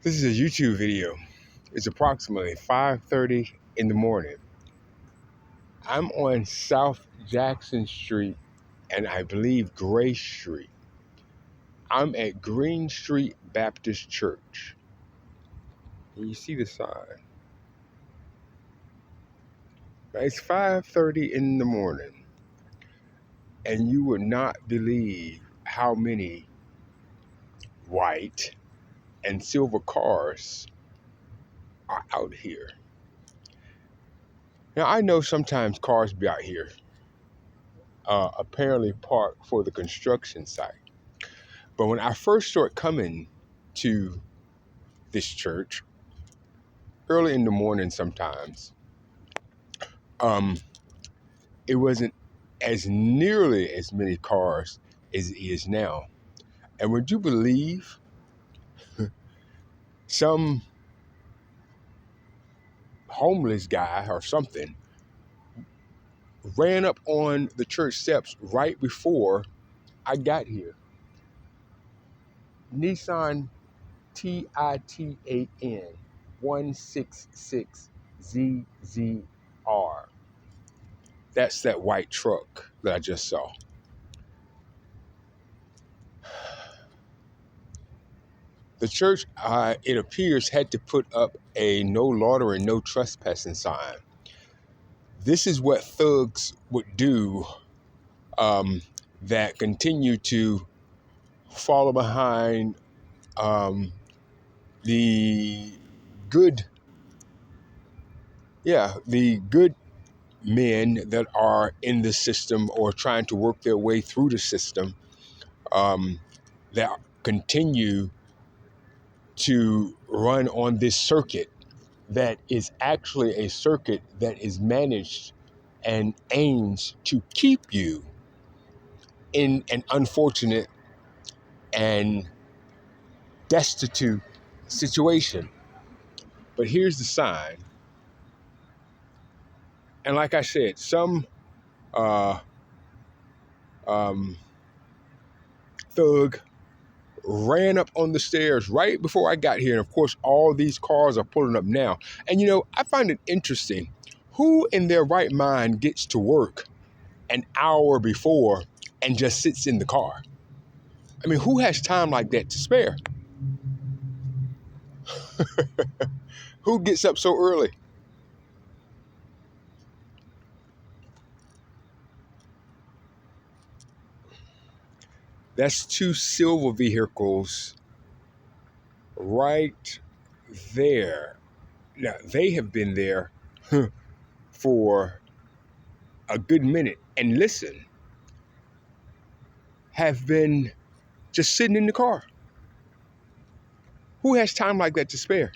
This is a YouTube video. It's approximately 5:30 in the morning. I'm on South Jackson Street and I believe Gray Street. I'm at Green Street Baptist Church. You see the sign. It's 5:30 in the morning and you would not believe how many white and silver cars are out here. Now I know sometimes cars be out here apparently parked for the construction site. But when I first started coming to this church, early in the morning sometimes, um, it wasn't as nearly as many cars as it is now. And would you believe some homeless guy or something ran up on the church steps right before I got here? Nissan Titan 166ZZR. That's that white truck that I just saw. The church, it appears, had to put up a no loitering, no trespassing sign. This is what thugs would do that continue to follow behind the good, the good men that are in the system or trying to work their way through the system, that continue to run on this circuit that is actually a circuit that is managed and aims to keep you in an unfortunate and destitute situation. But here's the sign. And like I said, some uh, um, thug ran up on the stairs right before I got here. And of course, all these cars are pulling up now. And I find it interesting. Who in their right mind gets to work an hour before and just sits in the car? I mean, who has time like that to spare? Who gets up so early? That's two silver vehicles right there. Now, they have been there for a good minute. And listen, have been just sitting in the car. Who has time like that to spare?